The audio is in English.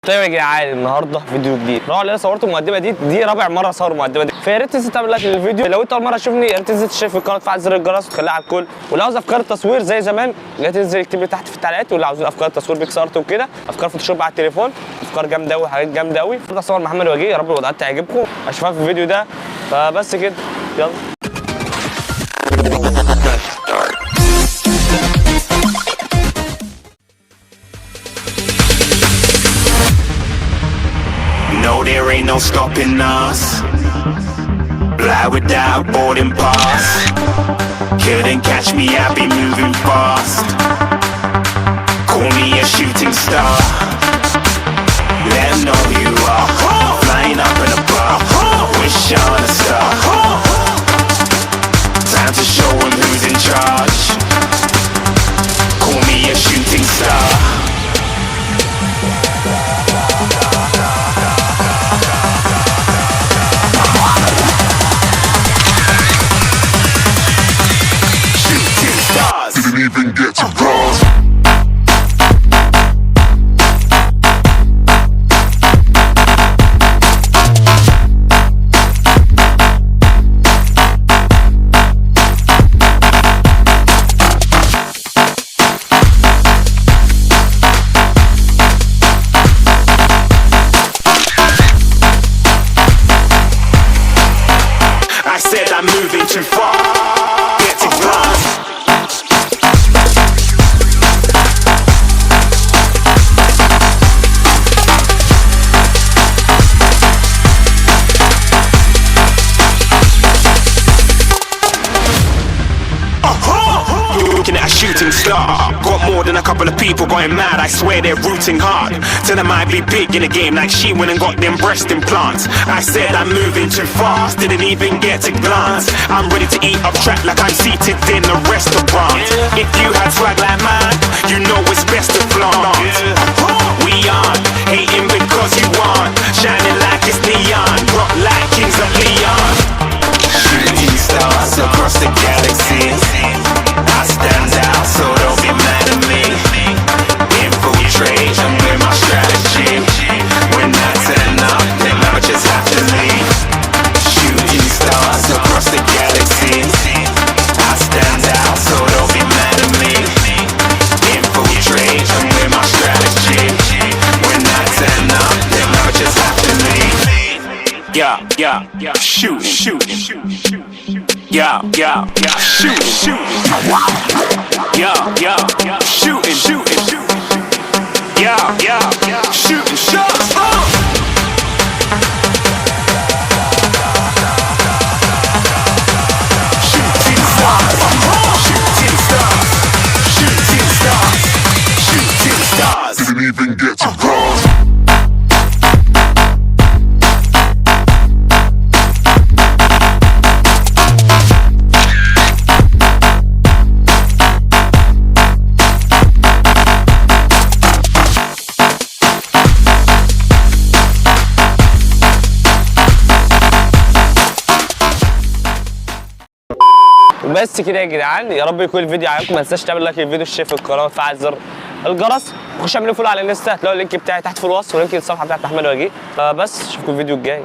طيب يا جدعان النهارده فيديو جديد. النوع اللي انا صورته المقدمه دي رابع مره اصور المقدمه دي، فيا ريت تنزل تعمل لايك للفيديو. لو انت اول مره تشوفني يا ريت تنزل تشترك في القناه وتفعل زر الجرس وتخليها على الكل. ولو عاوز افكار التصوير زي زمان يا تنزل اكتب لي تحت في التعليقات، واللي عاوزين افكار تصوير بيكس ارت وكده، افكار فوتوشوب على التليفون، افكار جامده قوي، حاجات جامده قوي. اصور محمد وجيه، يا رب الوضعيات تعجبكم، اشوفها في الفيديو ده. فبس كده يلا. No, there ain't no stopping us. Fly without boarding pass. Couldn't catch me, I'll be moving fast. Call me a shooting star. Let 'em know who you are. Flying up in a bar. Wish on a star. Time to show 'em who's in charge. Call me a shooting star. Didn't even get to cross. I said I'm moving too far. Get to cross. Looking at a shooting star. Got more than a couple of people going mad. I swear they're rooting hard. Tell them I'd be big in the game like she went and got them breast implants. I said I'm moving too fast, didn't even get a glance. I'm ready to eat up track like I'm seated in a restaurant. If you had swag like mine, you know it's best to flaunt. We aren't hating because you aren't shining like it's neon, rock like kings of Leon. Shooting stars across the galaxy. I stand out, so don't be mad at me. Infiltrate, I'm with my strategy. When I turn up, then I just have to leave. Shooting stars across the galaxy. I stand out, so don't be mad at me. Infiltrate, I'm with my strategy. When I turn up, then I just have to leave. Yeah, shooting. Yeah, shooting. Yeah, shooting. Yeah, shooting shots. Shooting stars. Didn't even get to cross. بس كده يا جدعان، يا رب يكون الفيديو عجبكم. ما تنساش تعمل لايك للفيديو، اشترك في القناه وتفعل زر الجرس، وخش اعملوا فولو على الانستا، هتلاقوا اللينك بتاعي تحت في الوصف ولينك الصفحه بتاعت محمد وجيه. فبس اشوفكم الفيديو الجاي.